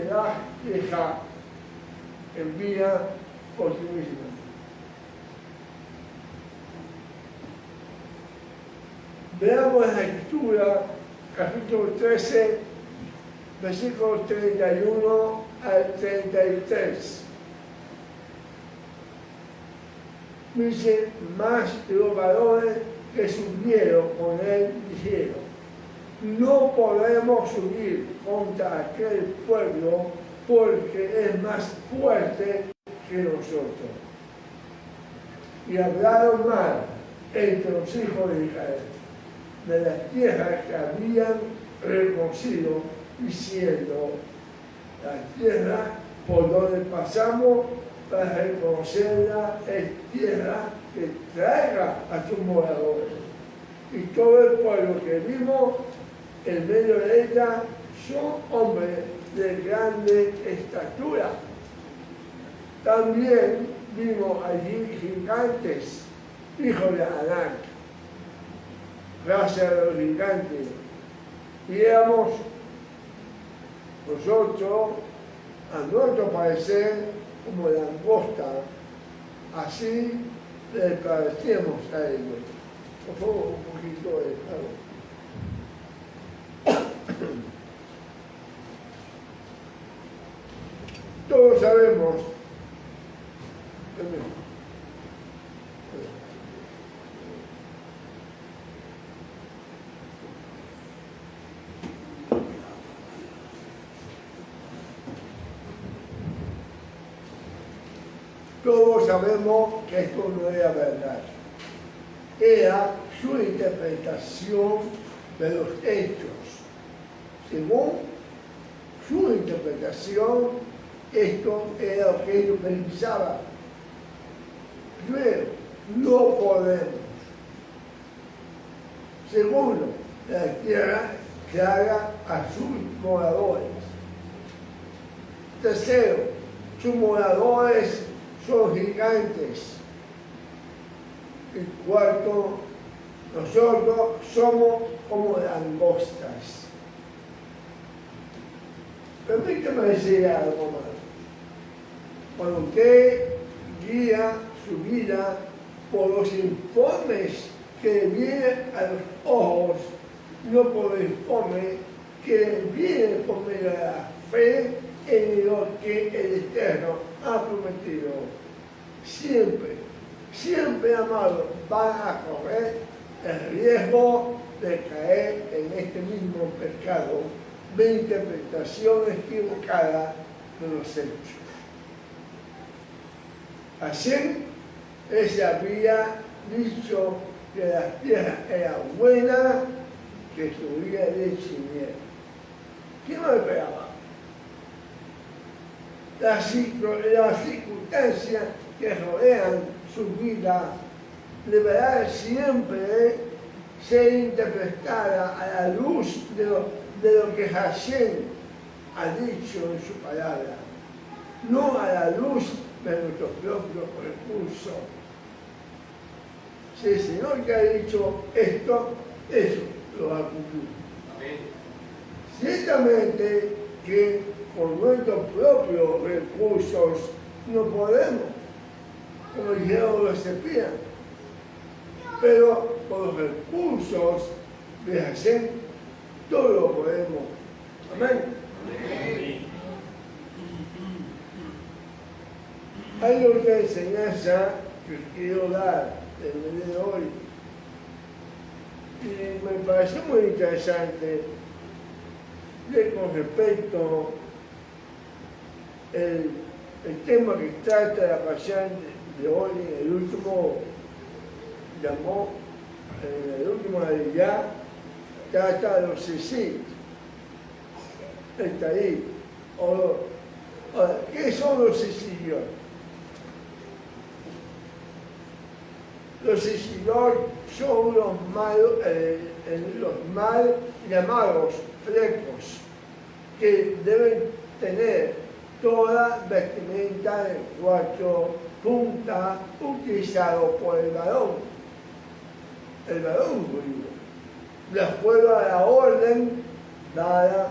te das queja envía por ti mismo. Veamos la escritura, capítulo 13, versículos 31 al 33. Dice, más los varones que subieron con él dijeron, no podemos subir contra aquel pueblo porque es más fuerte que nosotros. Y hablaron mal entre los hijos de Israel de las tierras que habían reconocido, diciendo, la tierra por donde pasamos para reconocerla es tierra que traiga a sus moradores. Y todo el pueblo que vimos en medio de ella son hombres de grande estatura. También vimos allí gigantes, hijos de Anak, raza de los gigantes. Y éramos nosotros, a nuestro parecer, como langosta, así les parecíamos a ellos. Por favor, un poquito de algo. Todos sabemos, todos sabemos que esto no era verdad. Era su interpretación de los hechos. Según su interpretación, esto era lo que ellos pensaban. Primero, no podemos. Segundo, la tierra que haga a sus moradores. Tercero, sus moradores son gigantes. Y cuarto, nosotros somos como langostas. Permítame decir algo más. Cuando usted guía su vida por los informes que vienen a los ojos, no por los informes que vienen por medio de la fe en lo que el Eterno ha prometido. Siempre, amados, van a correr el riesgo de caer en este mismo pecado de interpretación equivocada de los hechos. Así, él se había dicho que la tierra era buena, que subía leche y miel. ¿Quién lo esperaba? Las circunstancias que rodean su vida deberán siempre ser interpretadas a la luz de lo que Hashem ha dicho en su palabra, no a la luz de nuestros propios recursos. Si el Señor que ha dicho esto, eso lo va a cumplir. Amén. Ciertamente que con nuestros propios recursos no podemos, como dijeron los espías, pero con los recursos de Hashem todo lo podemos. Amén. Amén. Hay otra enseñanza que quiero dar el día de hoy y me pareció muy interesante con respecto el tema que trata la pasión de hoy, el último de ya trata de los suicidios. Está ahí. Ahora, ¿qué son los suicidios? Los suicidios son los mal llamados flecos que deben tener toda vestimenta de 4 puntas utilizado por el varón judío, de acuerdo a la orden dada,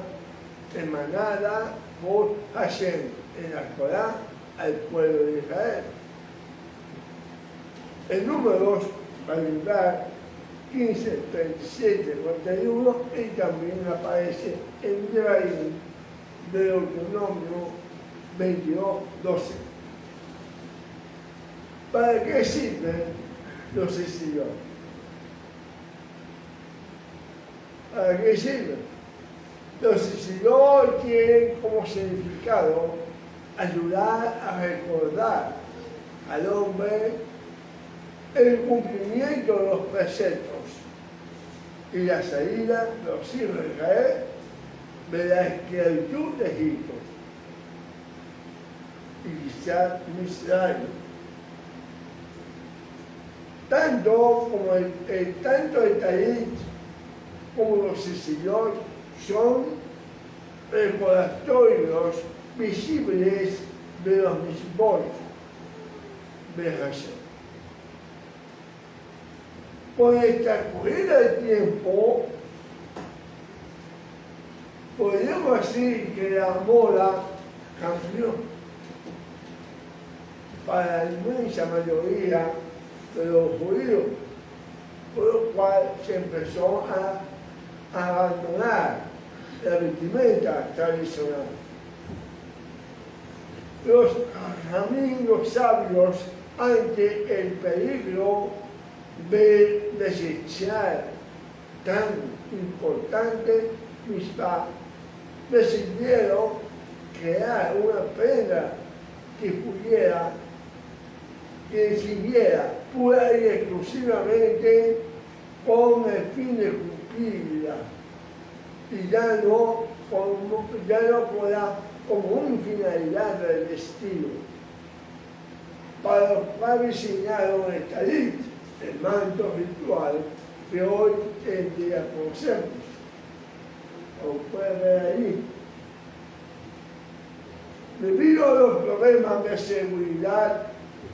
emanada por Hashem en la Torá al pueblo de Israel. En Números, Bamidbar 15, 37, 41, y también aparece en Devarim, Deuteronomio 22, 12. ¿Para qué sirven los testigos? ¿Para qué sirven? Los testigos tienen como significado ayudar a recordar al hombre el cumplimiento de los preceptos y la salida de los hijos de Israel de la esclavitud de Egipto y quizás Israel. Tanto el Talit como los testigos son recordatorios visibles de los mitzvot de Hashem. Con el transcurrir del tiempo, podemos decir que la moda cambió para la inmensa mayoría de los judíos, por lo cual se empezó a abandonar la vestimenta tradicional. Los amigos sabios, ante el peligro de desechar tan importante mitzvah, decidieron crear una prenda que siguiera pura y exclusivamente con el fin de cumplirla y ya no como una finalidad del vestido, para los cuales diseñaron el talit, el manto ritual que hoy en día conocemos. Como pueden ver ahí. Debido a los problemas de seguridad,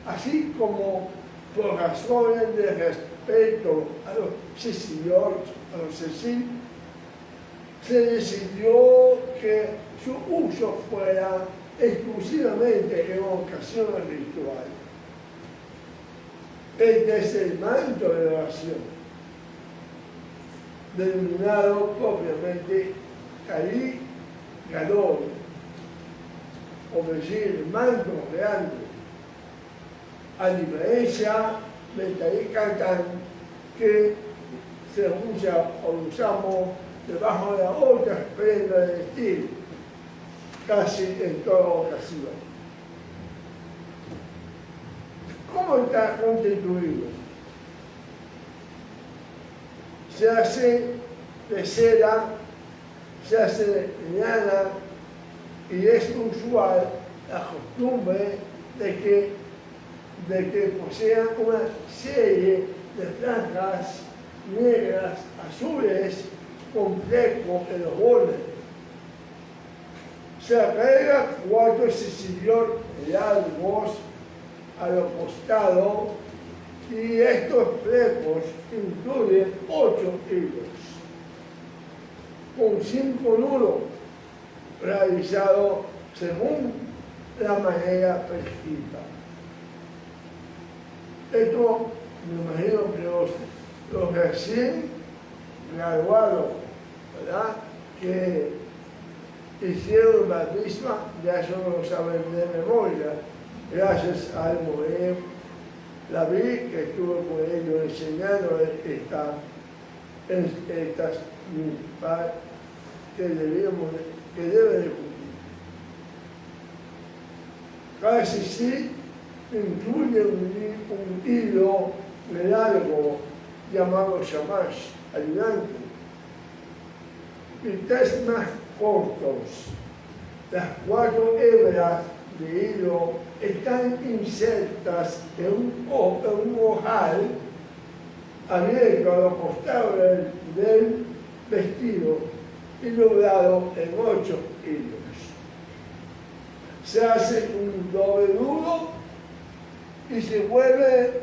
así como por razones de respeto a los testigos, se decidió que su uso fuera exclusivamente en ocasiones rituales. Este es el manto de oración, denominado propiamente Talit Gadol, o decir, el manto grande, a diferencia del Talit Katan, que se usa o usamos debajo de la otra prenda de vestir, casi en toda ocasión. ¿Cómo está constituido? Se hace de seda, se hace de lana, y es usual la costumbre de que posean una serie de franjas negras, azules, con flecos en los bordes. Se agrega 4 cecilios largos a los costados y estos flecos incluyen 8 hilos, con 5 nudos realizados según la manera prescrita. Esto me imagino que los recién graduados, ¿verdad?, que hicieron la misma, ya eso no lo saben de memoria, gracias al Moed David, que estuvo con ellos enseñando estas mitzvot que deben de cumplir. Casi sí incluye un hilo largo llamado shamash, ayudante, y 3 más cortos. Las 4 hebras de hilo están insertas en un ojal abierto a los costados del vestido y doblado en 8 hilos. Se hace un doble nudo y se vuelve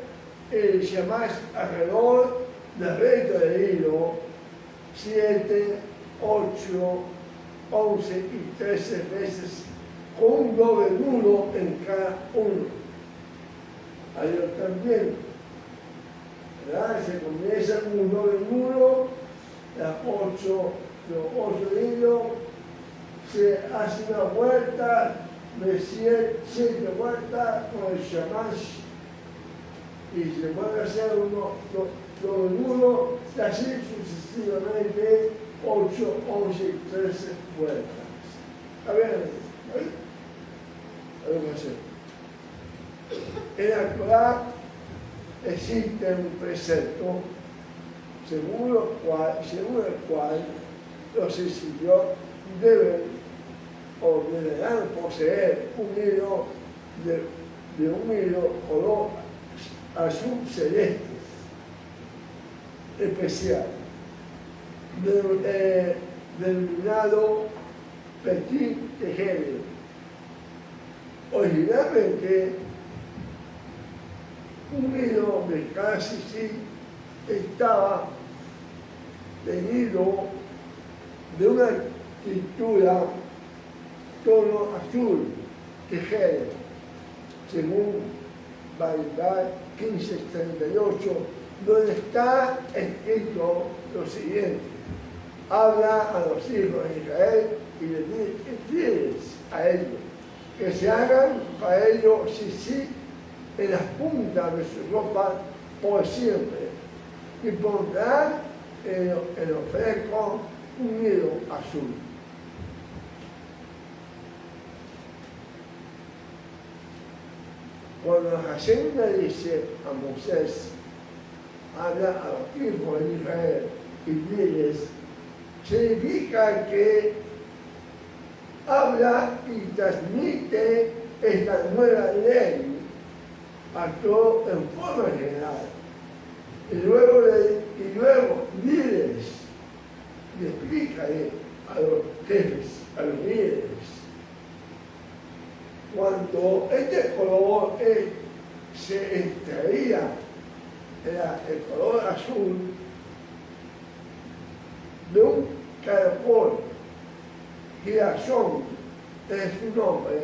el shamash alrededor del resto del hilo 7, 8 11 y 13 veces con un doble nudo en cada uno. Ahí también, ¿verdad? Se comienza con un doble nudo, los 8 hilos, se hace una vuelta de 7 vueltas con el shamash y se puede hacer doble nudo y así sucesivamente 8, 11 y 13 vueltas. ¿Está bien? En la Torá existe un precepto según el cual los exilios deben o deberán poseer un hilo de un hilo color azul celeste especial, denominado petit tejer. Originalmente, un hilo de casi estaba teñido de una tintura tono azul, tejer, según Bamidbar 15:38, donde está escrito lo siguiente: habla a los hijos de Israel y les diles a ellos que se hagan para ellos sí en las puntas de su ropa por siempre, y pondrán en el fresco un hilo azul. Cuando Hashem le dice a Moisés, habla a los hijos de Israel y diles, significa que habla y transmite esta nueva ley a todos en forma general. Y luego diles, y explícale a los jefes, a los líderes, cuando este color se extraía, era el color azul de un caracol, girasol es su nombre.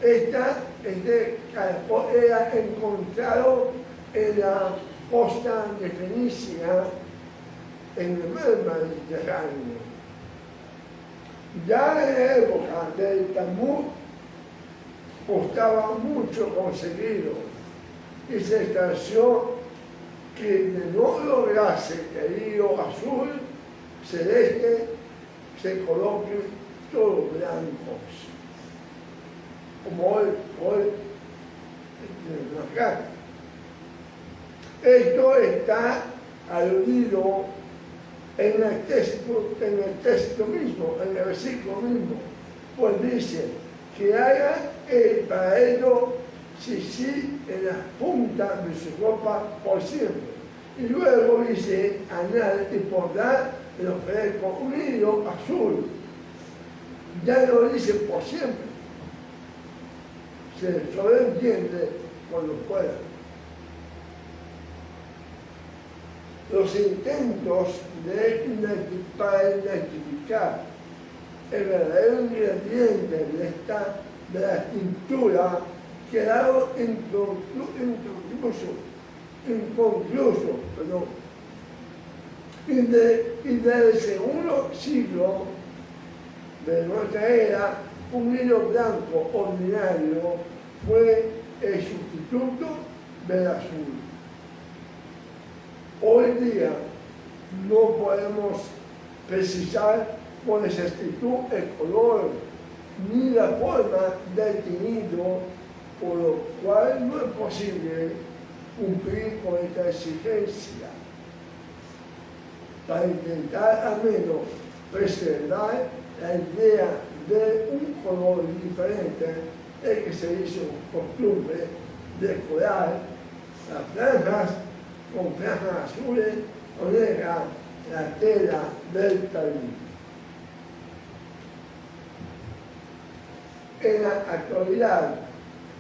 Este caracol era encontrado en la costa de Fenicia, en el mar Mediterráneo. Ya en la época del Talmud costaba mucho conseguirlo y se estableció que de no lograrse el hilo azul celeste se coloquen todos blancos, como hoy en la carta. Esto está aludido en el texto mismo, en el versículo mismo, pues dice que hagan para ello sí en las puntas de su ropa por siempre. Y luego dice, añade y pondrá el ofrezco un hilo azul. Ya lo dice por siempre. Se sobreentiende cuando pueda. Los intentos para identificar el verdadero ingrediente de la tintura quedaron inconclusos. Y desde el segundo siglo de nuestra era, un hilo blanco ordinario fue el sustituto del azul. Hoy día no podemos precisar con exactitud el color ni la forma del teñido, por lo cual no es posible cumplir con esta exigencia. Para intentar al menos preservar la idea de un color diferente, es que se hizo costumbre decorar las franjas con franjas azules o negras la tela del tablín. En la actualidad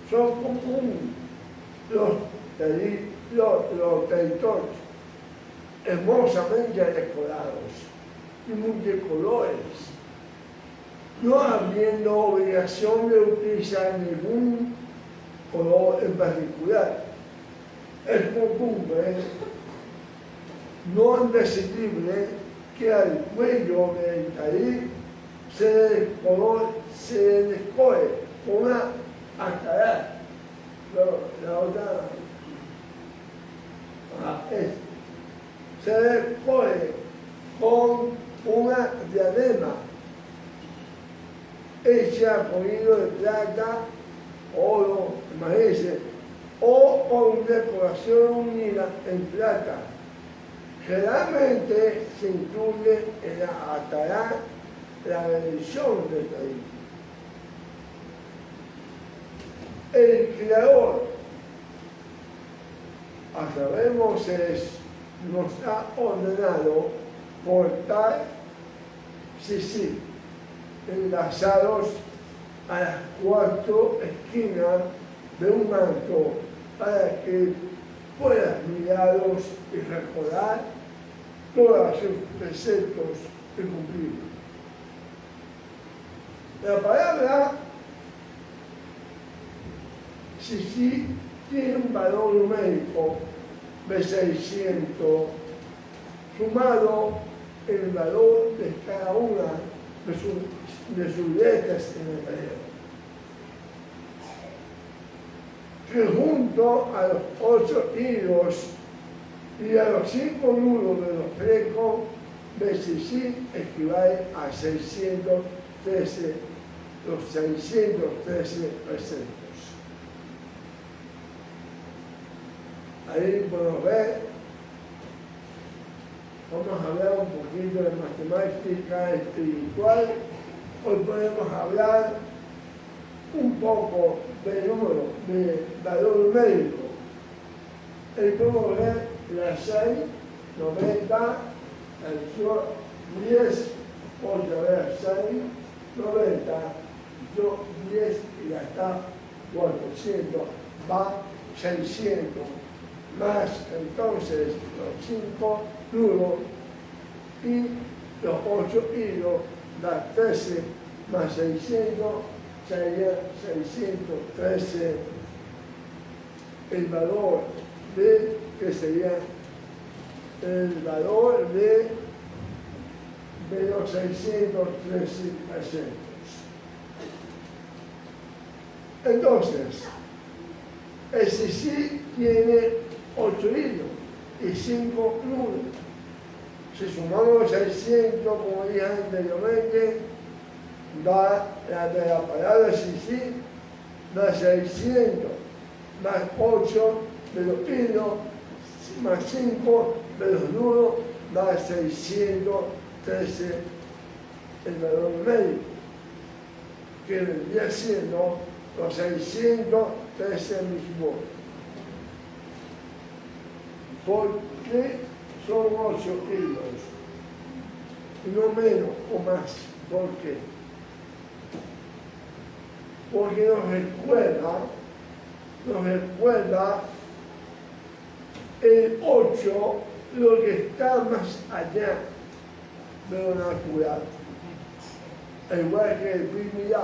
son comunes los territorios hermosamente decorados y multicolores, no habiendo obligación de utilizar ningún color en particular. Es costumbre no indecidible que al cuello del tarí se le escoge con una acará. La otra se le escoge con una diadema hecha con hilo de plata, oro, imagínense, o con decoración unida en plata. Generalmente se incluye en la atará la bendición del tarí. El Creador, a través de Moisés, nos ha ordenado portar sisí enlazados a las 4 esquinas de un manto para que puedan mirarlos y recordar todos sus preceptos y cumplirlos. La palabra sisí tiene un valor numérico de 600, sumado el valor de cada una de sus letras en el hebreo, que junto a los 8 hilos y a los 5 nudos de los flecos de sisí equivale a 613, los 613 preceptos. Ahí podemos ver, vamos a hablar un poquito de matemática espiritual. Hoy podemos hablar un poco de número, de valor numérico. Ahí podemos ver la 6, 90, el 10, otra vez 6, 90, 10 y ya está 400, va 600. Más entonces los 5 nudos y los 8 hilos da 13, más 600 sería 613 el valor de, que sería el valor de los 613 preceptos. Entonces, el sisí tiene 8 hilos y 5 nudos. Si sumamos 600, como dije anteriormente, da la de la palabra sisí, da 600, más 8 de los hilos, más 5 de los nudos, da 613 el valor numérico, que vendría siendo los 613 mismos. ¿Por qué son 8 hilos? No menos o más. ¿Por qué? Porque nos recuerda el 8, lo que está más allá de lo natural. Igual que el primer día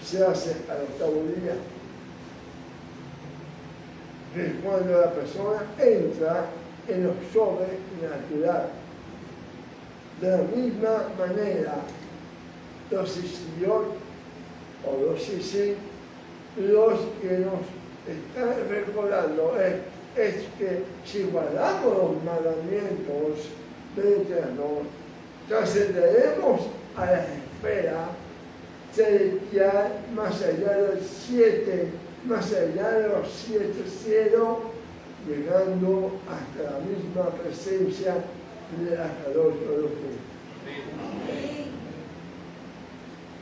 se hace al octavo día, que es cuando la persona entra en lo sobrenatural. De la misma manera, los sisiot o los sisí, los que nos están recordando es que si guardamos los mandamientos del Eterno, trascenderemos a la esfera celestial más allá de los 7 cielos, llegando hasta la misma presencia de la calor de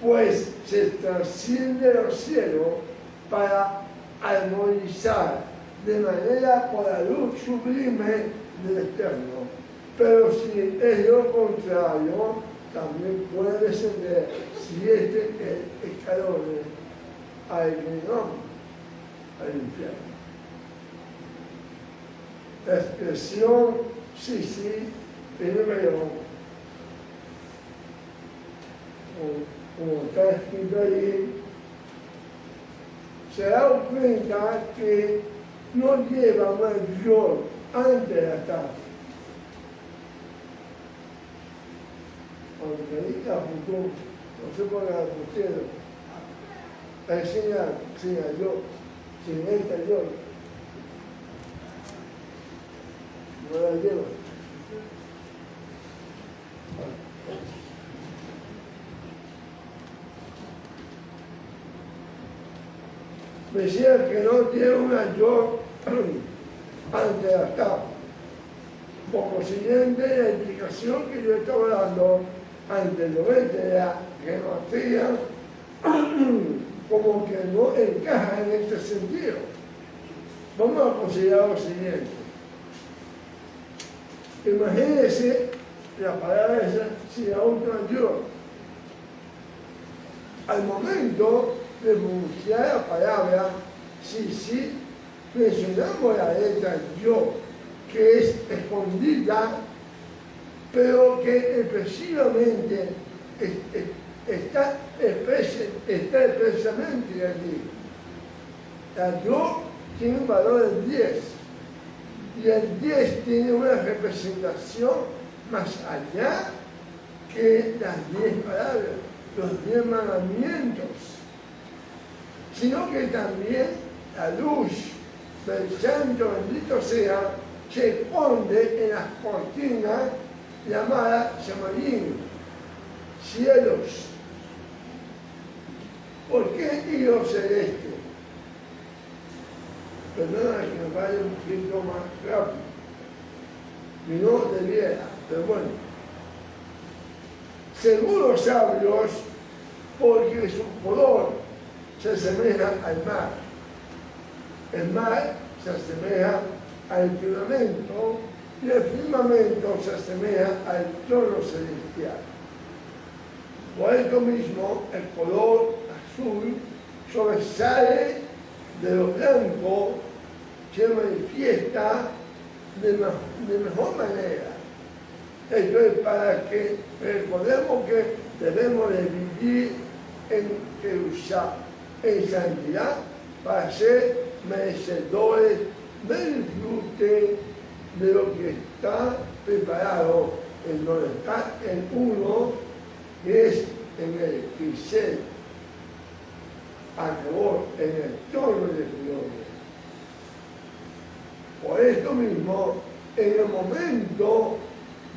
pues se trasciende los cielos para armonizar de manera con la luz sublime del Eterno. Pero si es lo contrario, también puede descender 7 escalones al infierno. La expresión sisí, el número como está escrito ahí, se da cuenta que no lleva mayor antes de la taza. Cuando me dice a futuro, no sé por qué la pusieron, señaló, sin esta yo, no la llevo. Me decía que no tiene una yo ante la tapa. Por consiguiente, la indicación que yo estaba dando anteriormente era que no hacía como que no encaja en este sentido. Vamos a considerar lo siguiente. Imagínense la palabra esa sin la última yo. Al momento de pronunciar la palabra, si mencionamos la letra yo, que es escondida, pero que expresivamente está expresamente allí. La yo tiene un valor de 10, y el 10 tiene una representación más allá que las 10 palabras, los 10 mandamientos, sino que también la luz del Santo bendito sea se esconde en las cortinas llamadas Shamarim, cielos. ¿Por qué hilo celeste? Perdona que me vaya un poquito más rápido. Y no debiera, pero bueno. Según los sabios, porque su color se asemeja al mar. El mar se asemeja al firmamento y el firmamento se asemeja al trono celestial. Por esto mismo, el color azul sobresale de lo blanco, se manifiesta de mejor manera. Esto es para que recordemos que debemos de vivir en Jerusalén, en santidad, para ser merecedores del disfrute de lo que está preparado en donde está el uno, que es en el Gisel, acabó en el trono de gloria. Por esto mismo, en el momento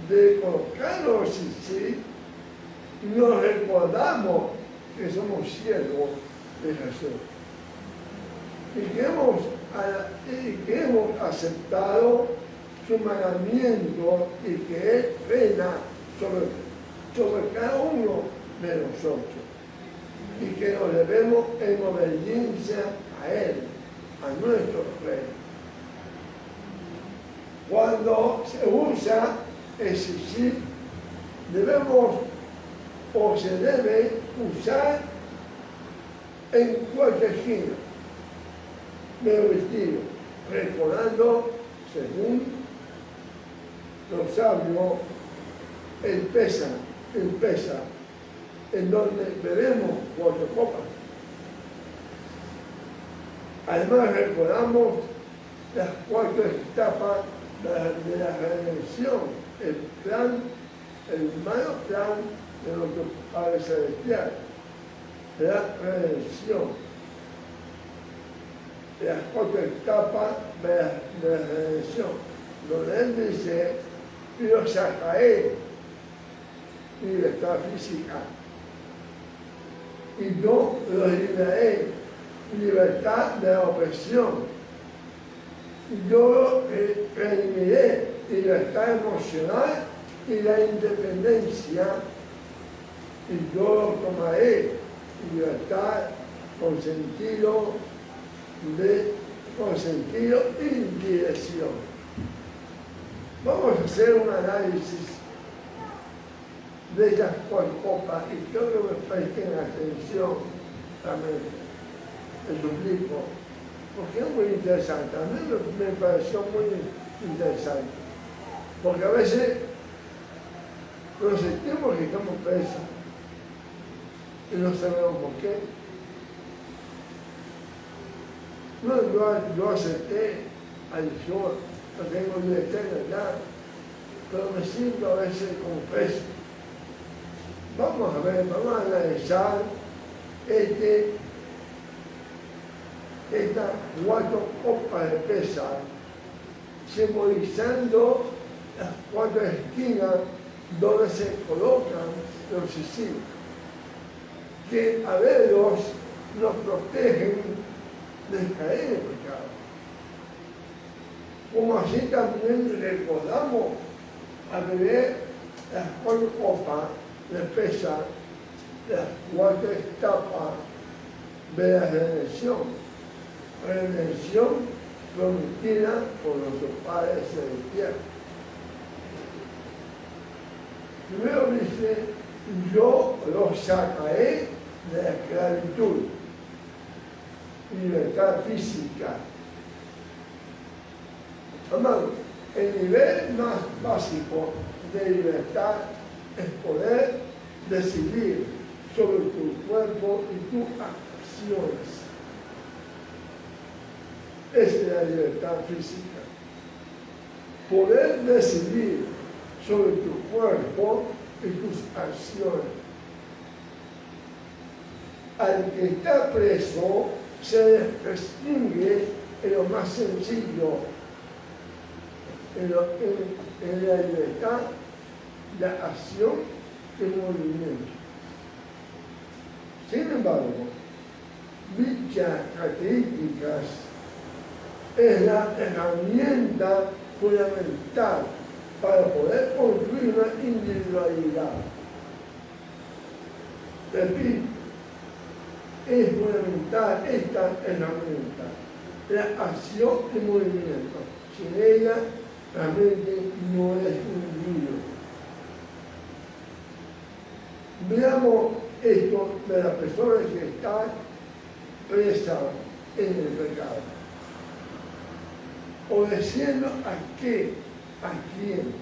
de colocarnos así, nos recordamos que somos siervos de Jesús y que hemos aceptado su mandamiento y que Él reina sobre cada uno de nosotros y que nos debemos en obediencia a Él, a nuestro Rey. Cuando se usa ese sí, debemos o se debe usar en cualquier esquina del vestido, recordando, según los sabios, el pesa, en donde bebemos 4 copas. Además recordamos las 4 etapas de la redención, el humano plan de nuestro Padre Celestial, la redención, las 4 etapas de la redención, donde Él dice, yo sacaré libertad física y yo los libraré libertad de la opresión. Yo redimiré libertad emocional y la independencia, y yo tomaré libertad con sentido y dirección. Vamos a hacer un análisis de esas 4 copas y quiero que me presten atención también, les suplico, porque es muy interesante. A mí me pareció muy interesante, porque a veces nos sentimos que estamos presos y no sabemos por qué. No, yo acepté al Señor, no tengo libertad de nada, pero me siento a veces como preso. Vamos a ver, vamos a analizar estas 4 copas de pesar, simbolizando las 4 esquinas donde se colocan los cirios, que a verlos nos protegen de caer en pecado. Como así también recordamos a beber las 4 copas de pesar, las 4 etapas de la redención prometida por nuestro Padre Celestial. Primero dice, yo los sacaré de la esclavitud, libertad física. Amado, el nivel más básico de libertad es poder decidir sobre tu cuerpo y tus acciones. Esa es la libertad física. Poder decidir sobre tu cuerpo y tus acciones. Al que está preso se restringe en lo más sencillo, en la libertad de acción y movimiento. Sin embargo, dichas características es la herramienta fundamental para poder construir una individualidad. Repito, es fundamental esta herramienta, la acción y movimiento. Sin ella, realmente no es un individuo. Veamos esto de la persona que está presa en el pecado. Obedeciendo a qué, a quién,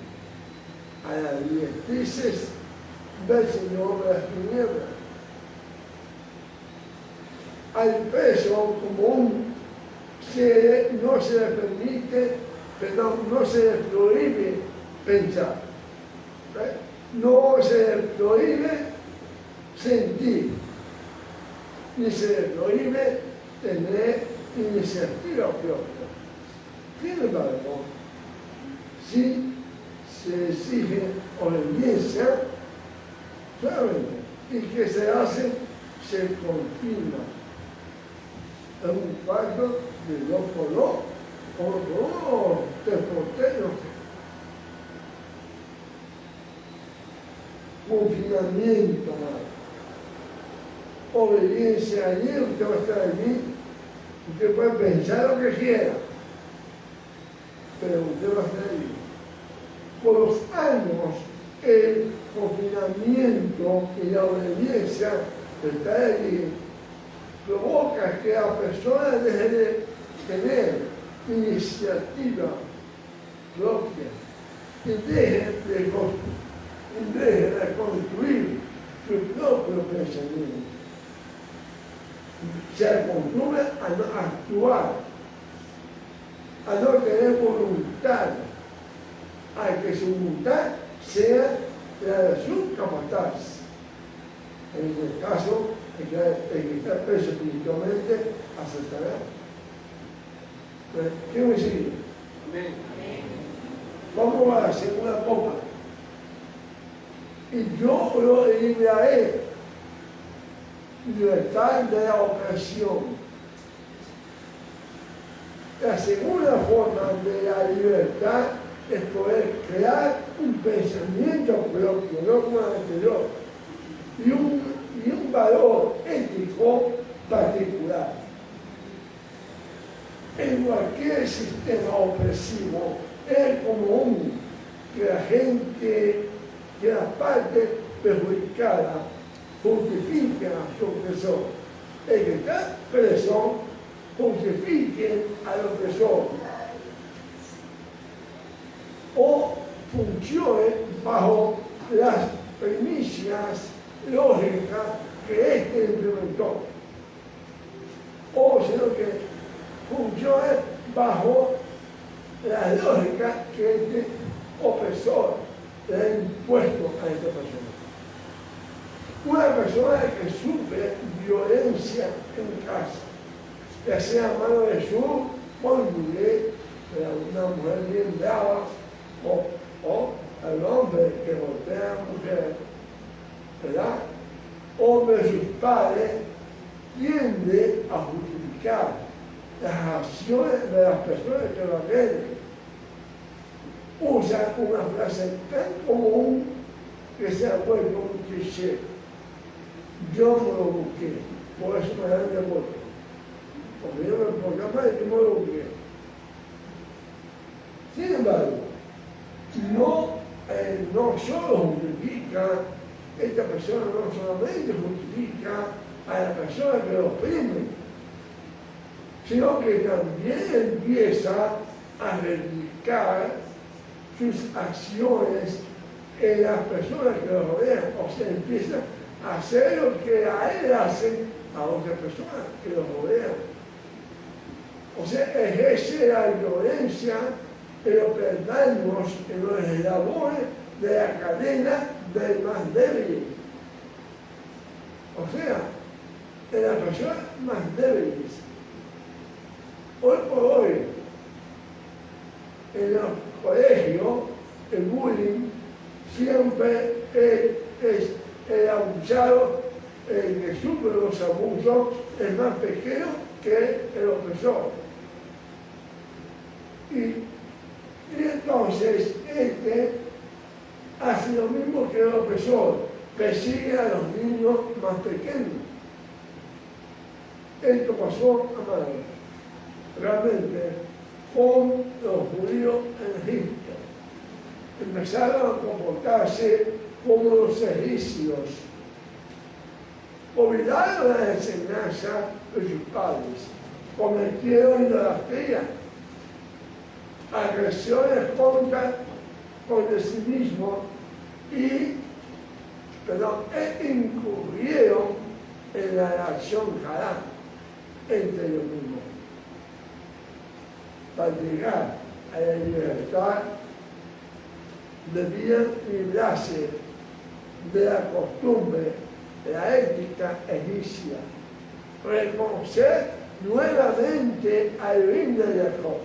a las directrices del Señor de las tinieblas. Al preso común no se le permite, no se le prohíbe pensar, no se le prohíbe sentir, ni se le prohíbe tener iniciativa propia. Sin embargo, si se exige obediencia solamente y que se hace, se confirma en un pacto de 2 por 2 o 3 por 3, no sé. Confinamiento, obediencia allí, usted va a estar allí, usted puede pensar lo que quiera, pero usted va a estar allí. Con los años, el confinamiento y la obediencia de estar allí provoca que la persona deje de tener iniciativa propia y deje de construir su propio pensamiento. Se acostumbra a no actuar, a no tener voluntad, a que su voluntad sea la de su capataz. En este caso, el que está preso espiritualmente aceptará. ¿Quién me sigue? Amén. Vamos a la segunda copa. Y yo lo libraré. Libertad de la opresión. La segunda forma de la libertad es poder crear un pensamiento propio, no como el anterior, y un valor ético particular. En cualquier sistema opresivo es común que la gente, que la parte perjudicada justifique a su opresor. El que está preso justifique al opresor o funcione bajo las premisas lógicas que éste implementó, o sino que funciona bajo la lógica que este opresor le ha impuesto a esta persona. Una persona que sufre violencia en casa, ya sea a mano de su cónyuge, una mujer bien brava, o al hombre que golpea a la mujer, ¿verdad? O de sus padres, tiende a justificar las acciones de las personas que lo agreden. Usa una frase tan común que se ha vuelto un cliché. Yo me lo busqué, por eso me dan de vuelta. Porque yo me pongo mal y yo me lo busqué. Sin embargo, no solo justifica, esta persona no solamente justifica a la persona que lo oprime, sino que también empieza a replicar sus acciones en las personas que lo rodean. O sea, empieza a hacer lo que a él hacen a otras personas que lo rodean. O sea, ejerce la violencia en los peldaños, en los eslabones de la cadena del más débil. O sea, en las personas más débiles. Hoy por hoy, en los colegios, el bullying siempre es el abusado, el que sufre los abusos, es más pequeño que el opresor. Y entonces este hace lo mismo que el opresor, persigue a los niños más pequeños. Esto pasó a Madrid, realmente, con los judíos en Egipto. Empezaron a comportarse como los egipcios. Olvidaron la enseñanza de sus padres, cometieron idolatría, agresiones contra sí mismos e incurrieron en la relación haram entre ellos mismos. Para llegar a la libertad debían librarse de la costumbre, de la ética egipcia, reconocer nuevamente al Elohim de Jacob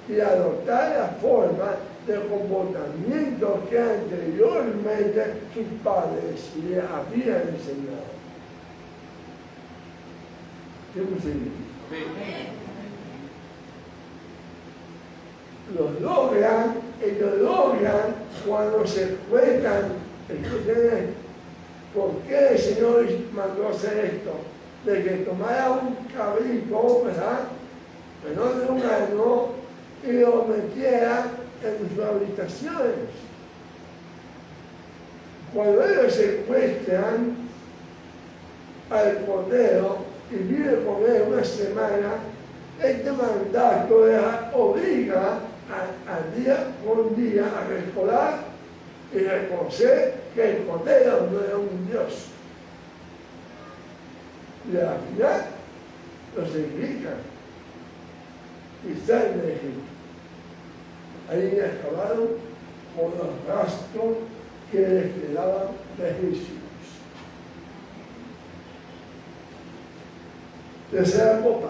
y adoptar la forma de comportamiento que anteriormente sus padres le habían enseñado. ¿Qué significa? Los logran cuando se cuentan. ¿Por qué el Señor mandó hacer esto? De que tomara un cabrito, ¿verdad?, menor de un año, y lo metiera en sus habitaciones. Cuando ellos secuestran al cordero y viven con él una semana, este mandato obliga a día con día a recordar y reconocer que el cordero no era un Dios. Y al final lo sacrifican y salen de Egipto. Ahí acabaron con los rastros que les quedaban de egipcios. Tercera copa.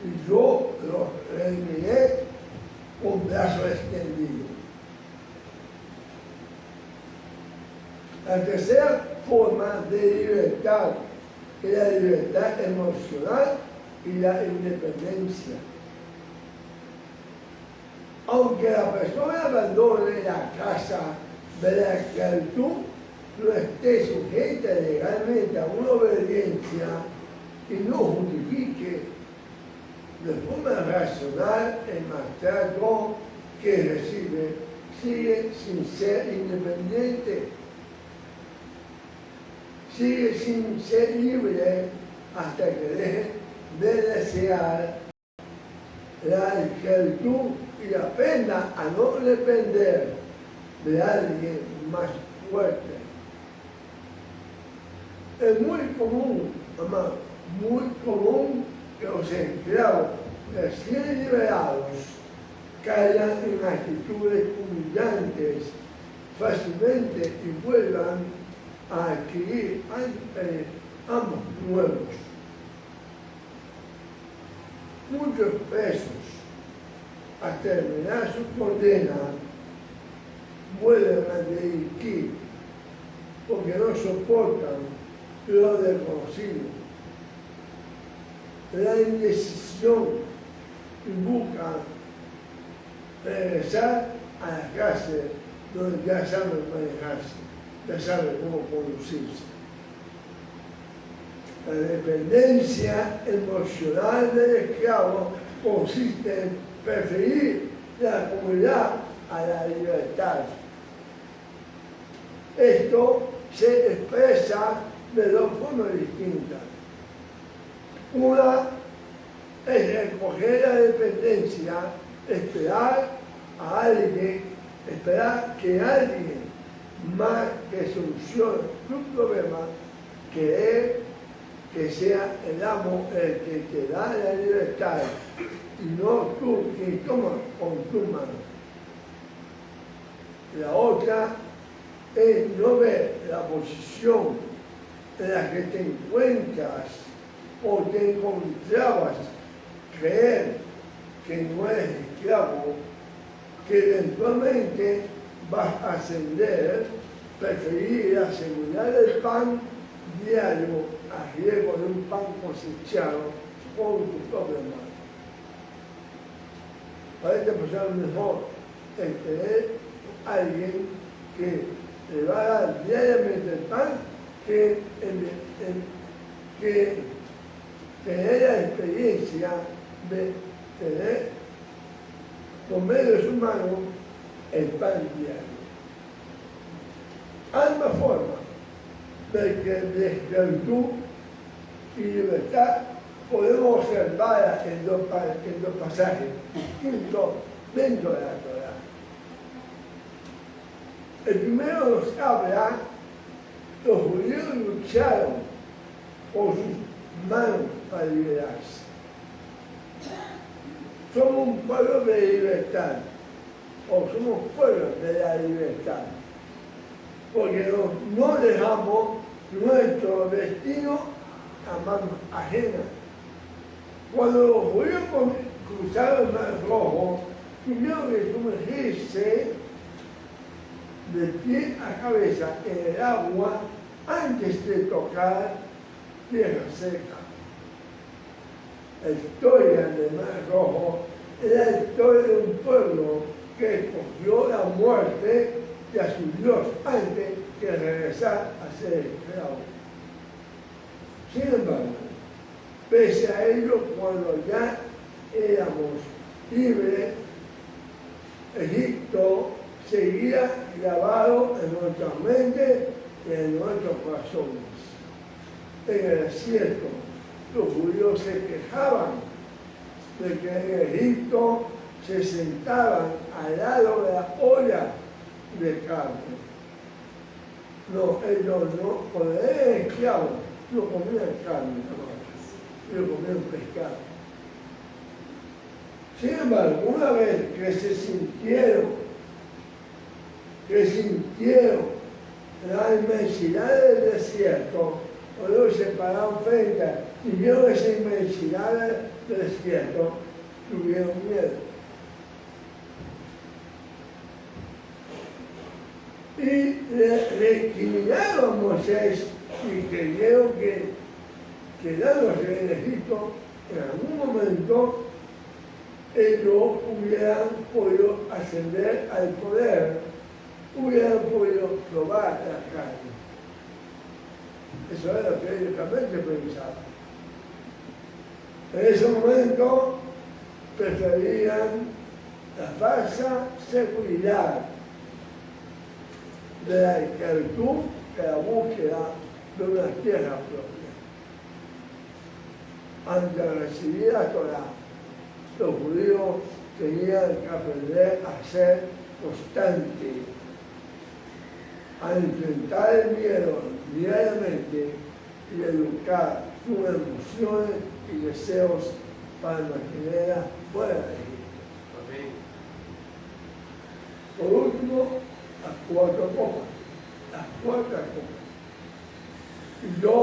Y yo los reuniré con brazo extendido. La tercera forma de libertad es la libertad emocional y la independencia. Aunque la persona abandone la casa de la esclavitud, no esté sujeta legalmente a una obediencia y no justifique de forma racional el maltrato que recibe, sigue sin ser independiente. sigue sin ser libre hasta que deje de desear la esclavitud y aprenda a no depender de alguien más fuerte. Es muy común, mamá, muy común que los esclavos recién liberados caigan en actitudes humillantes fácilmente y vuelvan a adquirir amos nuevos. Muchos presos, al terminar su condena, vuelven a delinquir porque no soportan lo desconocido. La indecisión busca regresar a la cárcel donde ya saben manejarse, ya saben cómo conducirse. La dependencia emocional del esclavo consiste en preferir la comodidad a la libertad. Esto se expresa de dos formas distintas. Una es escoger la dependencia, esperar que alguien más que solucione tu problema, querer que sea el amo el que te da la libertad y no tú quien toma con tu mano. La otra es no ver la posición en la que te encuentras o te encontrabas, creer que no eres esclavo, que eventualmente vas a ascender, preferir la seguridad del pan diario a riesgo de un pan cosechado con tu propia mano. Para esta persona mejor es tener a alguien que le va a dar diariamente el pan que tener la experiencia de tener por medio de su mano el pan diario. Ambas formas de esclavitud y libertad podemos observarlas en dos pasajes distintos dentro de la Torá. El primero nos habla, los judíos lucharon con sus manos para liberarse. Somos un pueblo de libertad, o somos pueblos de la libertad, porque no dejamos nuestro destino a manos ajenas. Cuando los judíos cruzaron el Mar Rojo, tuvieron que sumergirse de pie a cabeza en el agua antes de tocar tierra seca. La historia del Mar Rojo es la historia de un pueblo que escogió la muerte de a su Dios antes que regresar a ser esclavo. Sin embargo, pese a ello, cuando ya éramos libres, Egipto seguía grabado en nuestras mentes y en nuestros corazones. En el desierto, los judíos se quejaban de que en Egipto se sentaban al lado de la olla de carne. No, ellos no, cuando eran esclavos, no comían carne, ellos comían pescado. Sin embargo, una vez que se sintieron la inmensidad del desierto, cuando se pararon frente y vieron esa inmensidad del desierto, tuvieron miedo. Y le recriminaron a Moisés y creyeron que quedándose en Egipto, en algún momento ellos hubieran podido ascender al poder, hubieran podido probar la carne. Eso era lo que ellos realmente pensaban. En ese momento preferían la falsa seguridad de la esclavitud que la búsqueda de una tierra propia. Antes de recibir la Torá, los judíos tenían que aprender a ser constantes, a enfrentar el miedo diariamente y educar sus emociones y deseos para mantenerlas fuera de Egipto. Por último, las cuatro copas. Y yo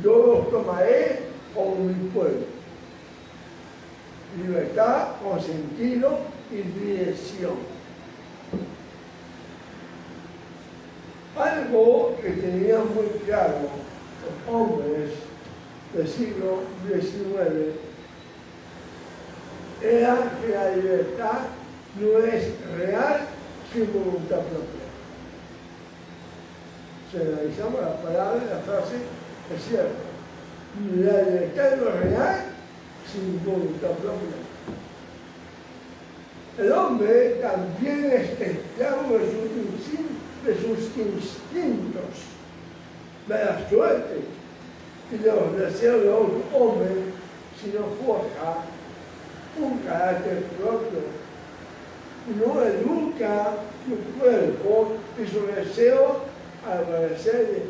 los tomaré como mi pueblo. Libertad con sentido y dirección. Algo que tenían muy claro los hombres del siglo XIX era que la libertad no es real sin voluntad propia. Si analizamos la palabra, la frase, es cierto. La libertad no es real sin voluntad propia. El hombre también es esclavo de sus instintos, de la suerte y de los deseos de otro hombre, si no forja un carácter propio. No educa su cuerpo y su deseo al obedecerle.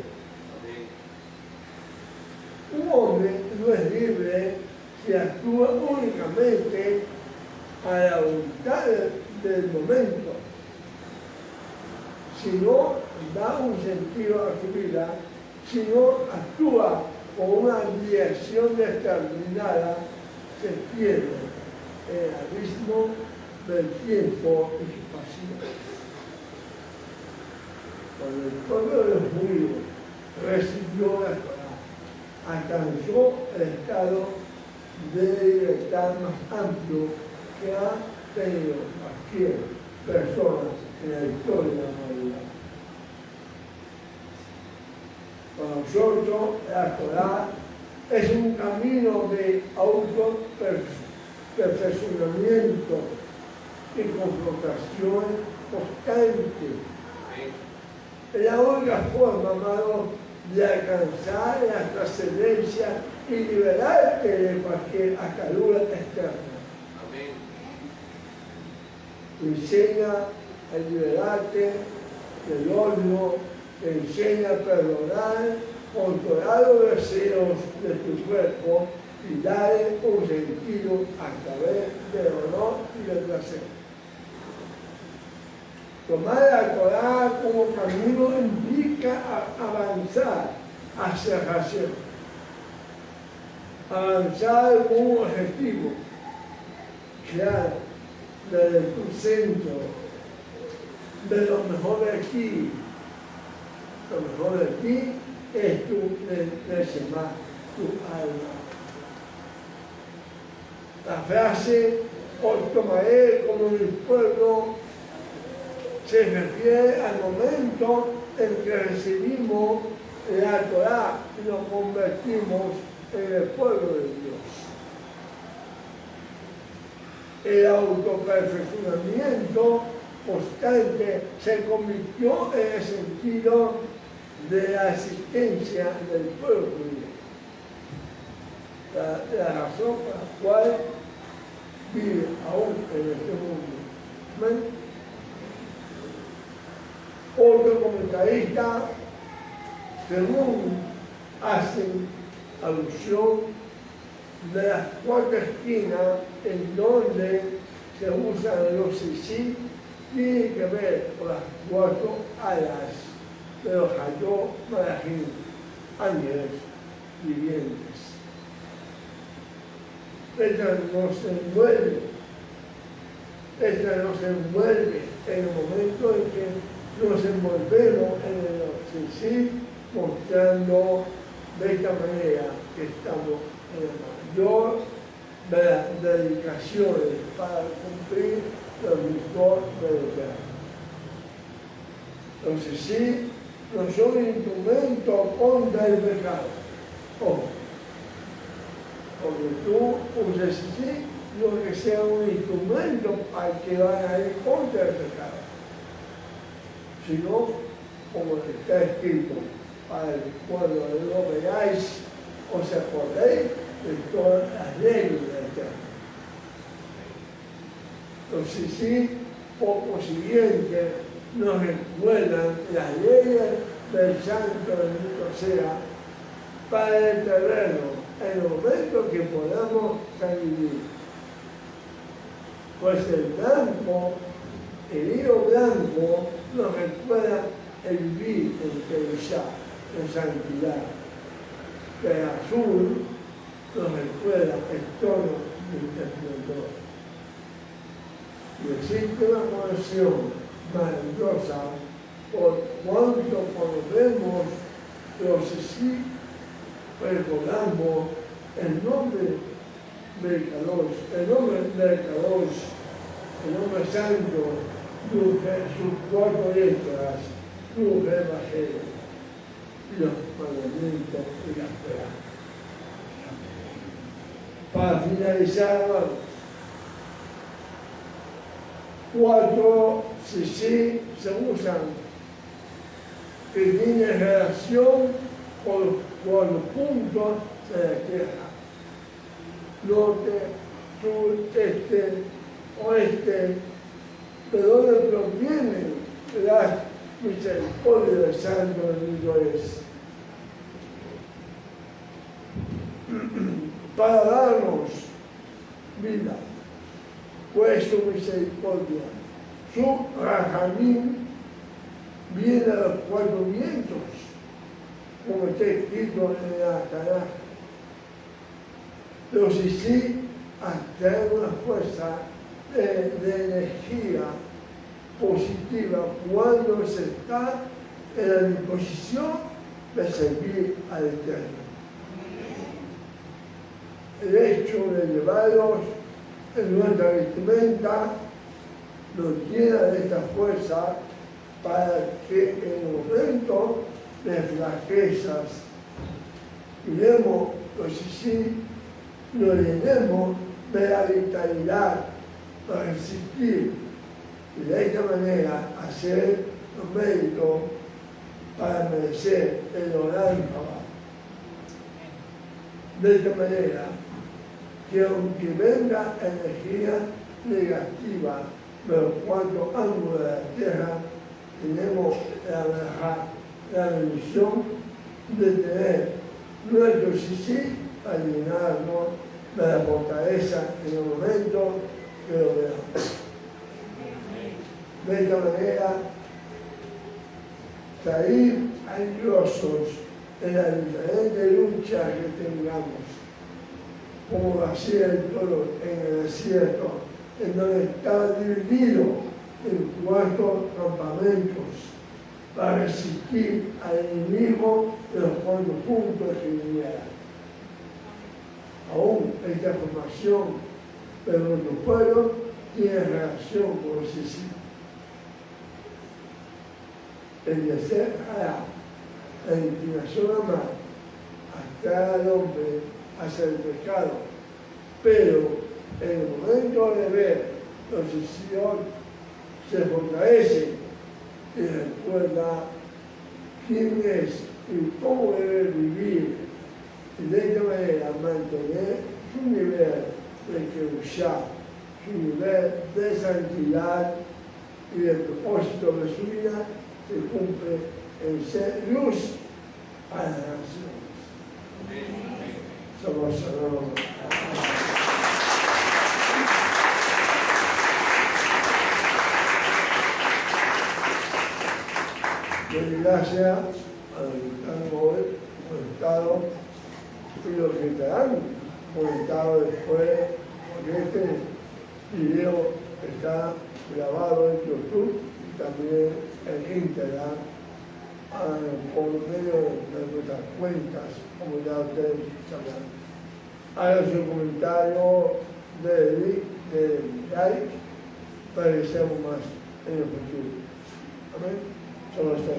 Un hombre no es libre si actúa únicamente a la voluntad del momento, si no da un sentido a su vida, si no actúa con una dirección determinada, se pierde el abismo del tiempo y su pasión. Cuando el pueblo de los judíos recibió la Torá, alcanzó el estado de libertad más amplio que ha tenido cualquier persona en la historia de la humanidad. Para nosotros, la Torá es un camino de autoperfeccionamiento y confrontación constante. Es la única forma, amado, de alcanzar la trascendencia y liberarte de cualquier atadura externa. Te enseña a liberarte del odio, te enseña a perdonar, controlar los deseos de tu cuerpo y darle un sentido a través del honor y del placer. Tomar la Torá como camino implica avanzar hacia la razón, avanzar con un objetivo claro, desde tu centro, de lo mejor de ti. Lo mejor de ti es tu Neshama, tu alma. La frase, os tomaré como mi pueblo, se refiere al momento en que recibimos la Torá y nos convertimos en el pueblo de Dios. El autoperfeccionamiento constante se convirtió en el sentido de la existencia del pueblo judío. La razón por la cual vive aún en este mundo. ¿Ven? Otro comentarista, según hacen alusión de las cuatro esquinas en donde se usan los sisí, tiene que ver con las cuatro alas de los Hayó Malachim, ángeles vivientes. Esta nos envuelve en el momento en que nos envolvemos en el sisí, mostrando de esta manera que estamos en el mayor de las dedicaciones para cumplir los mismos de Dios. Entonces sí, no son instrumentos contra el pecado. Ojo, porque tú uses sí, no que sea un instrumento para que vaya a ir contra el pecado, sino como está escrito, para el pueblo de lo veáis, os acordéis de todas las leyes del Eterno. Entonces sí, poco siguiente nos recuerdan las leyes del Santo bendito sea para el terreno en el momento que podamos salir. Pues el hilo blanco nos recuerda el vivir en Kedushá, en santidad. El azul nos recuerda el tono del esplendor. Y existe una conexión maravillosa por cuanto conocemos, pero sí recordamos el nombre del Kadosh, el nombre santo, sus 4 letras, sus evangelio, y los mandamientos y la esperanza. Para finalizar, 4 sí se usan que tienen relación con los puntos de la tierra. Norte, sur, este, oeste, de donde provienen las misericordias del Santo bendito es. Para darnos vida, pues su misericordia, su rajamín viene a los 4 vientos, como está escrito en la Tanaj. Pero sí atrae una fuerza de energía positiva cuando se está en la disposición de servir al Eterno. El hecho de llevarlos en nuestra vestimenta nos llena de esta fuerza para que en el momento de flaquezas miremos los sí, nos llenemos de la vitalidad para resistir y de esta manera hacer los méritos para merecer el orar de esta manera que aunque venga energía negativa de los 4 ángulos de la tierra, tenemos la bendición de tener nuestro sí para llenarnos de la fortaleza en el momento que lo veamos. De esta manera, salir airosos en las diferentes luchas que tengamos, como lo hacía el toro en el desierto, en donde estaba dividido en 4 campamentos para resistir al enemigo de los 4 puntos que viniera. Aún esta formación de nuestro pueblo tiene relación con los sí. El deseo hará la inclinación a mal, atrae al hombre hacia el pecado, pero en el momento de ver los Señor se fortalece y recuerda quién es y cómo debe vivir, y de esta manera mantener su nivel de Kedushá, su nivel de santidad y el propósito de su vida se cumple en ser luz a las naciones. Somos salvados. Doy gracias a los que están hoy conectados y los que estarán conectados después, porque este video está grabado en YouTube y también en Instagram, por medio de nuestras cuentas, como ya ustedes sabrán. Hagan su comentario de like para que seamos más en el futuro. Amén. Solo hasta